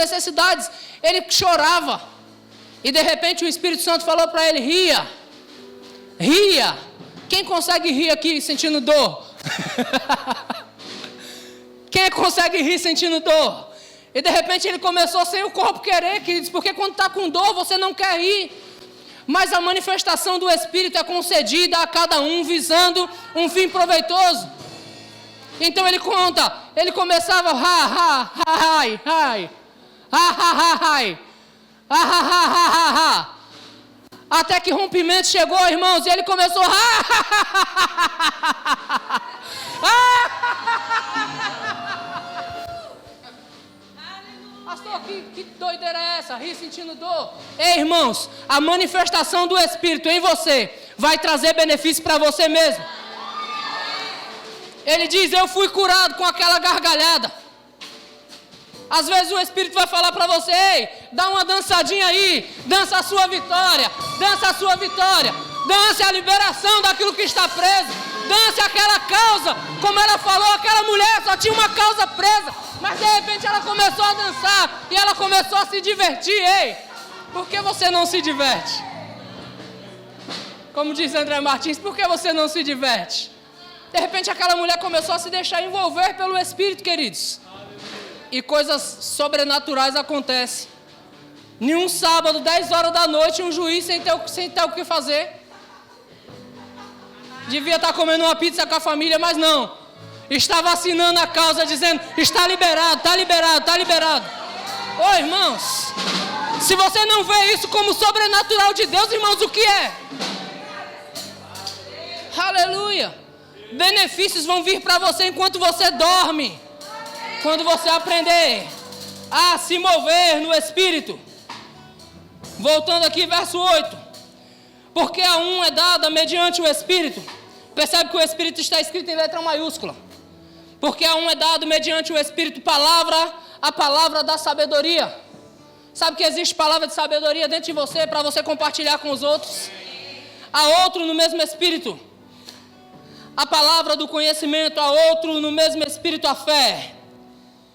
necessidades. Ele chorava. E de repente o Espírito Santo falou para ele: ria. Ria. Quem consegue rir aqui sentindo dor? Quem consegue rir sentindo dor? E de repente ele começou sem o corpo querer, queridos, porque quando está com dor você não quer rir. Mas a manifestação do Espírito é concedida a cada um visando um fim proveitoso. Então ele conta, ele começava até que rompimento chegou, irmãos, e ele começou Pastor, que doideira é essa? Rir sentindo dor. Ei, irmãos, a manifestação do Espírito em você vai trazer benefício para você mesmo. Ele diz: eu fui curado com aquela gargalhada. Às vezes o Espírito vai falar para você: ei, dá uma dançadinha aí, dança a sua vitória, dança a sua vitória, dance a liberação daquilo que está preso, dance aquela causa, como ela falou, aquela mulher só tinha uma causa presa, mas de repente ela começou a dançar e ela começou a se divertir. Ei, por que você não se diverte? Como diz André Martins, por que você não se diverte? De repente aquela mulher começou a se deixar envolver pelo Espírito, queridos. E coisas sobrenaturais acontecem. Em um sábado, 10 horas da noite, um juiz sem ter o que fazer. Devia estar comendo uma pizza com a família, mas não. Estava assinando a causa, dizendo: está liberado, está liberado, está liberado. Ô irmãos, se você não vê isso como sobrenatural de Deus, irmãos, o que é? Aleluia. Benefícios vão vir para você enquanto você dorme. Quando você aprender a se mover no Espírito. Voltando aqui, verso 8. Porque a um é dada mediante o Espírito. Percebe que o Espírito está escrito em letra maiúscula. Porque a um é dado mediante o Espírito a palavra da sabedoria. Sabe que existe palavra de sabedoria dentro de você para você compartilhar com os outros? Há outro no mesmo Espírito a palavra do conhecimento, há outro no mesmo Espírito a fé.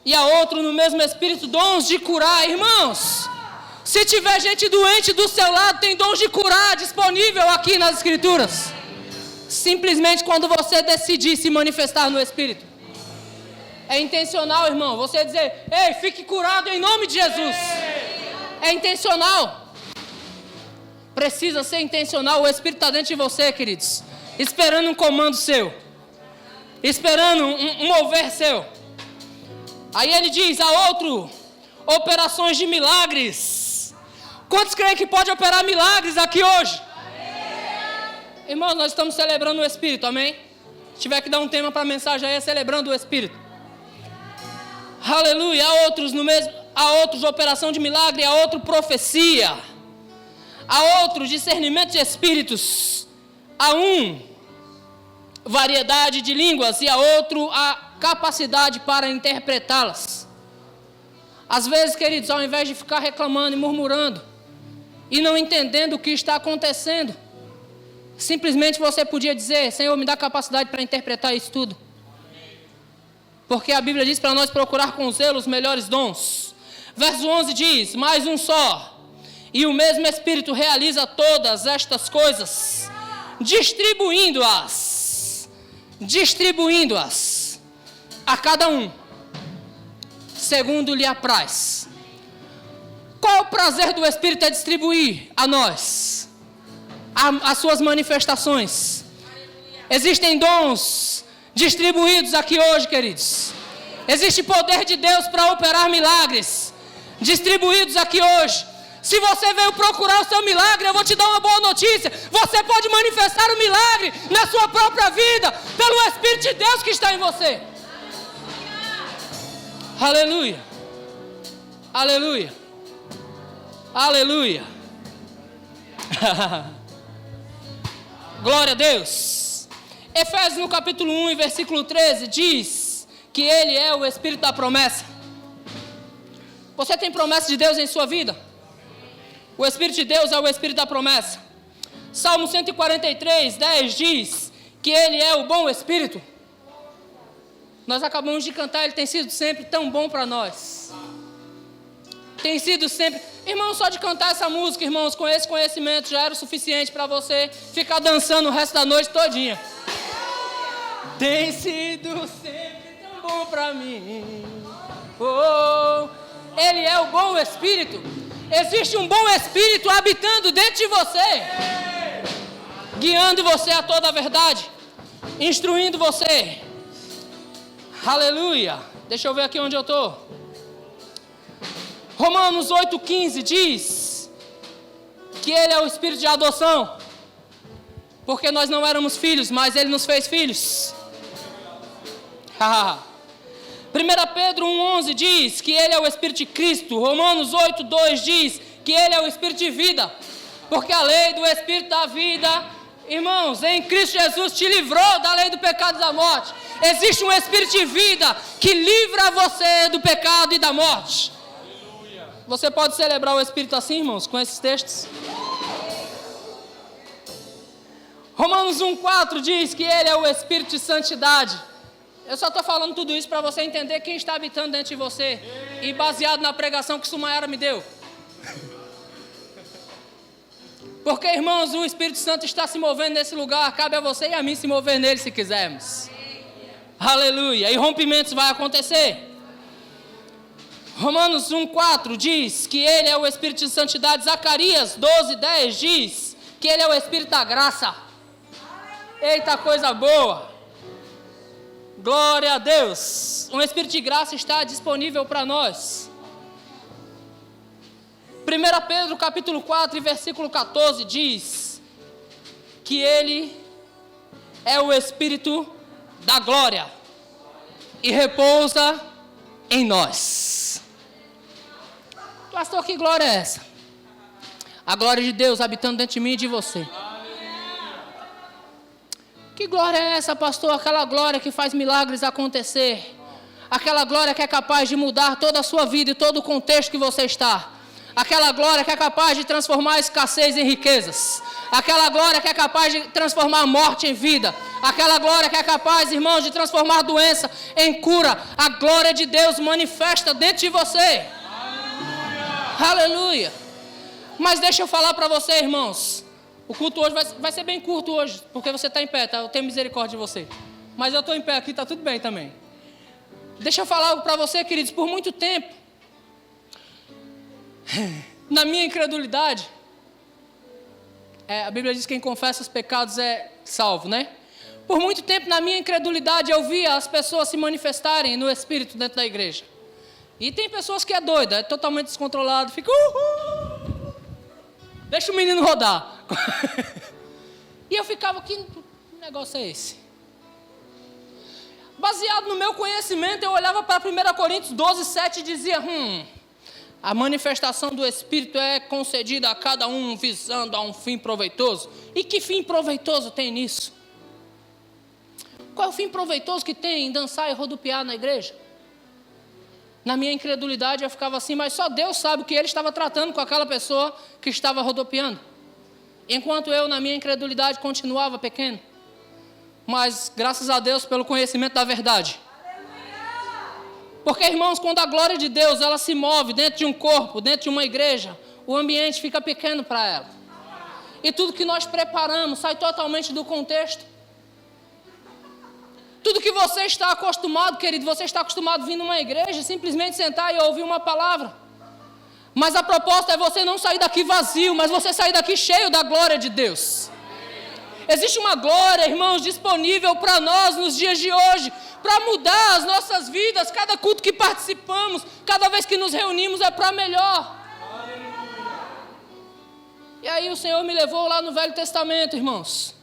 E há outro no mesmo Espírito dons de curar. Irmãos, se tiver gente doente do seu lado, tem dons de curar disponível aqui nas Escrituras. Simplesmente quando você decidir se manifestar no Espírito. É intencional, irmão, você dizer: ei, fique curado em nome de Jesus. É intencional. Precisa ser intencional. O Espírito está dentro de você, queridos, esperando um comando seu, esperando um mover seu. Aí ele diz: a outro, operações de milagres. Quantos creem que pode operar milagres aqui hoje? Amém. Irmãos, nós estamos celebrando o Espírito, amém? Se tiver que dar um tema para a mensagem aí, é celebrando o Espírito. Aleluia. Há outros operação de milagre, há outro profecia, há outro discernimento de espíritos, há um variedade de línguas e há outro a capacidade para interpretá-las. Às vezes, queridos, ao invés de ficar reclamando e murmurando e não entendendo o que está acontecendo, simplesmente você podia dizer: Senhor, me dá capacidade para interpretar isso tudo. Porque a Bíblia diz para nós procurar com zelo os melhores dons. Verso 11 diz: mais um só, e o mesmo Espírito realiza todas estas coisas, distribuindo-as a cada um, segundo lhe apraz. Qual o prazer do Espírito? É distribuir a nós as suas manifestações. Existem dons distribuídos aqui hoje, queridos. Existe poder de Deus para operar milagres distribuídos aqui hoje. Se você veio procurar o seu milagre, eu vou te dar uma boa notícia: você pode manifestar o milagre na sua própria vida, pelo Espírito de Deus que está em você. Aleluia, aleluia, aleluia. Glória a Deus. Efésios no capítulo 1 e versículo 13 diz que Ele é o Espírito da promessa. Você tem promessa de Deus em sua vida? O Espírito de Deus é o Espírito da promessa. Salmo 143, 10 diz que Ele é o bom Espírito. Nós acabamos de cantar, Ele tem sido sempre tão bom para nós. Tem sido sempre... Irmão, só de cantar essa música, irmãos, com esse conhecimento já era o suficiente para você ficar dançando o resto da noite todinha. Tem sido sempre tão bom para mim. Oh, Ele é o bom Espírito. Existe um bom Espírito habitando dentro de você, guiando você a toda a verdade, instruindo você. Aleluia. Deixa eu ver aqui onde eu estou. Romanos 8,15 diz que Ele é o Espírito de adoção, porque nós não éramos filhos, mas Ele nos fez filhos. 1 Pedro 1,11 diz que Ele é o Espírito de Cristo. Romanos 8,2 diz que Ele é o Espírito de vida, porque a lei do Espírito da vida, irmãos, em Cristo Jesus te livrou da lei do pecado e da morte. Existe um Espírito de vida que livra você do pecado e da morte. Você pode celebrar o Espírito assim, irmãos, com esses textos? Romanos 1,4 diz que Ele é o Espírito de santidade. Eu só estou falando tudo isso para você entender quem está habitando dentro de você. E baseado na pregação que Sumayara me deu. Porque, irmãos, o Espírito Santo está se movendo nesse lugar. Cabe a você e a mim se mover nele se quisermos. Aleluia. E rompimentos vai acontecer. Romanos 1,4 diz que Ele é o Espírito de santidade. Zacarias 12,10 diz que Ele é o Espírito da graça. Eita, coisa boa! Glória a Deus! Um Espírito de graça está disponível para nós. 1 Pedro capítulo 4, versículo 14 diz que Ele é o Espírito da glória e repousa em nós. Pastor, que glória é essa? A glória de Deus habitando dentro de mim e de você. Que glória é essa, pastor? Aquela glória que faz milagres acontecer. Aquela glória que é capaz de mudar toda a sua vida e todo o contexto que você está. Aquela glória que é capaz de transformar a escassez em riquezas. Aquela glória que é capaz de transformar a morte em vida. Aquela glória que é capaz, irmãos, de transformar a doença em cura. A glória de Deus manifesta dentro de você. Aleluia. Mas deixa eu falar para você, irmãos. O culto hoje vai ser bem curto hoje, porque você está em pé, tá? Eu tenho misericórdia de você. Mas eu estou em pé aqui, está tudo bem também. Deixa eu falar algo para você, queridos. Por muito tempo, na minha incredulidade, a Bíblia diz que quem confessa os pecados é salvo, né? Por muito tempo, na minha incredulidade, eu via as pessoas se manifestarem no Espírito dentro da igreja. E tem pessoas que é doida, é totalmente descontrolado, fica deixa o menino rodar. E eu ficava, que negócio é esse? Baseado no meu conhecimento, eu olhava para 1 Coríntios 12,7 e dizia, a manifestação do Espírito é concedida a cada um visando a um fim proveitoso. E que fim proveitoso tem nisso? Qual é o fim proveitoso que tem em dançar e rodopiar na igreja? Na minha incredulidade eu ficava assim, mas só Deus sabe o que Ele estava tratando com aquela pessoa que estava rodopiando. Enquanto eu, na minha incredulidade, continuava pequeno. Mas, graças a Deus, pelo conhecimento da verdade. Porque, irmãos, quando a glória de Deus, ela se move dentro de um corpo, dentro de uma igreja, o ambiente fica pequeno para ela. E tudo que nós preparamos sai totalmente do contexto. Tudo que você está acostumado, querido, você está acostumado a vir numa igreja, simplesmente sentar e ouvir uma palavra. Mas a proposta é você não sair daqui vazio, mas você sair daqui cheio da glória de Deus. Existe uma glória, irmãos, disponível para nós nos dias de hoje, para mudar as nossas vidas. Cada culto que participamos, cada vez que nos reunimos é para melhor. E aí o Senhor me levou lá no Velho Testamento, irmãos.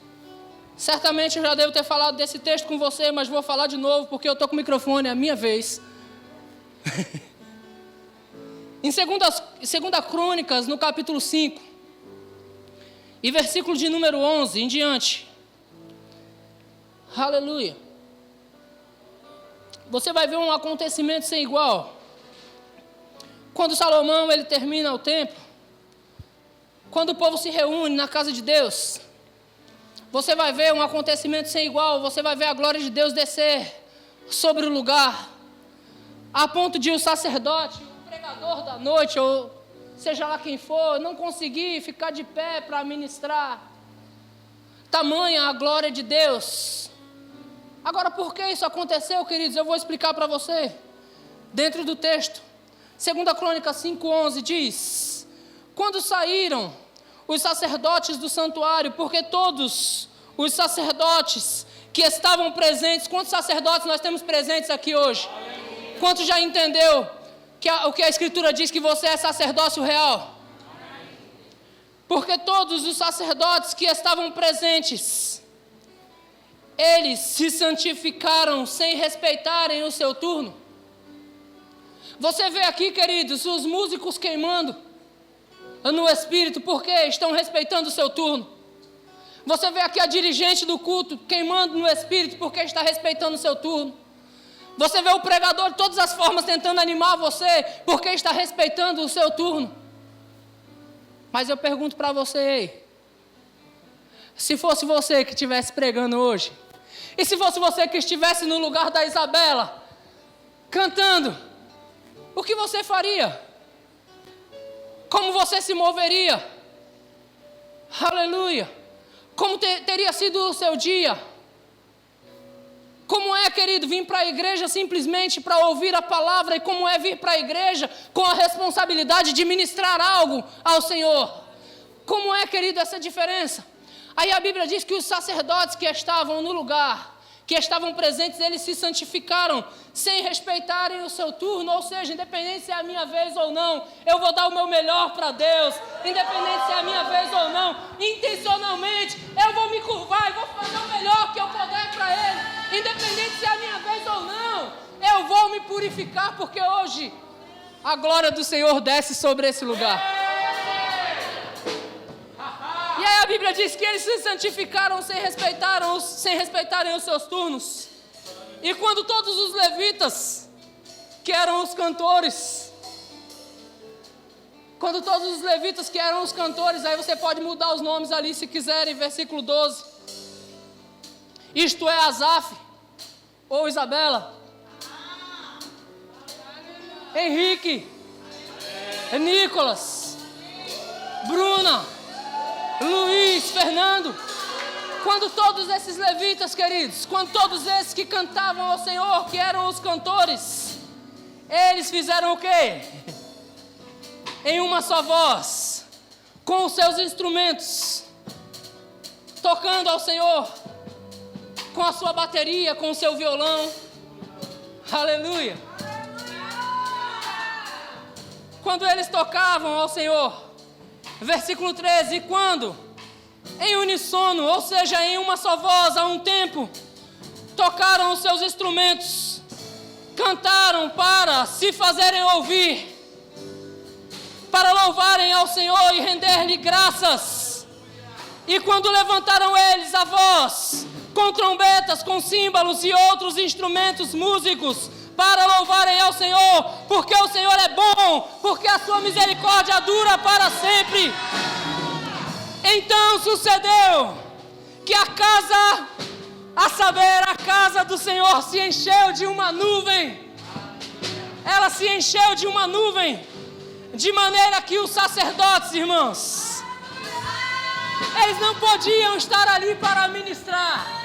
Certamente eu já devo ter falado desse texto com você, mas vou falar de novo, porque eu estou com o microfone, é a minha vez. Em 2 Crônicas, no capítulo 5, e versículo de número 11 em diante. Aleluia. Você vai ver um acontecimento sem igual. Quando Salomão ele termina o templo, quando o povo se reúne na casa de Deus, você vai ver um acontecimento sem igual. Você vai ver a glória de Deus descer sobre o lugar, a ponto de o sacerdote, o pregador da noite, ou seja lá quem for, não conseguir ficar de pé para ministrar. Tamanha a glória de Deus. Agora, por que isso aconteceu, queridos? Eu vou explicar para você. Dentro do texto, 2 Crônicas 5:11 diz: quando saíram os sacerdotes do santuário, porque todos os sacerdotes que estavam presentes, quantos sacerdotes nós temos presentes aqui hoje? Quantos já entendeu o que a Escritura diz, que você é sacerdócio real? Porque todos os sacerdotes que estavam presentes, eles se santificaram sem respeitarem o seu turno. Você vê aqui, queridos, os músicos queimando no Espírito, porque estão respeitando o seu turno. Você vê aqui a dirigente do culto queimando no Espírito, porque está respeitando o seu turno. Você vê o pregador de todas as formas tentando animar você, porque está respeitando o seu turno. Mas eu pergunto para você, se fosse você que estivesse pregando hoje, e se fosse você que estivesse no lugar da Isabela, cantando, o que você faria? Como você se moveria? Aleluia! Como teria sido o seu dia? Como é, querido, vir para a igreja simplesmente para ouvir a palavra, e como é vir para a igreja com a responsabilidade de ministrar algo ao Senhor? Como é, querido, essa diferença? Aí a Bíblia diz que os sacerdotes que estavam no lugar, que estavam presentes, eles se santificaram sem respeitarem o seu turno, ou seja, independente se é a minha vez ou não, eu vou dar o meu melhor para Deus, independente se é a minha vez ou não, intencionalmente, eu vou me curvar e vou fazer o melhor que eu puder para Ele, independente se é a minha vez ou não, eu vou me purificar, porque hoje a glória do Senhor desce sobre esse lugar. E aí a Bíblia diz que eles se santificaram sem respeitarem os seus turnos. E quando todos os levitas, que eram os cantores, aí você pode mudar os nomes ali se quiserem, versículo 12. Isto é Asaf, ou Isabela, Henrique, Nicolas, Bruna, Luiz, Fernando, quando todos esses levitas, queridos, quando todos esses que cantavam ao Senhor, que eram os cantores, eles fizeram o quê? Em uma só voz, com os seus instrumentos, tocando ao Senhor, com a sua bateria, com o seu violão, aleluia. Quando eles tocavam ao Senhor, versículo 13, e quando, em uníssono, ou seja, em uma só voz, a um tempo, tocaram os seus instrumentos, cantaram para se fazerem ouvir, para louvarem ao Senhor e render-lhe graças. E quando levantaram eles a voz, com trombetas, com símbolos e outros instrumentos músicos, para louvarem ao Senhor, porque o Senhor é bom, porque a sua misericórdia dura para sempre. Então sucedeu que a casa, a saber, a casa do Senhor se encheu de uma nuvem. Ela se encheu de uma nuvem, de maneira que os sacerdotes, irmãos, eles não podiam estar ali para ministrar.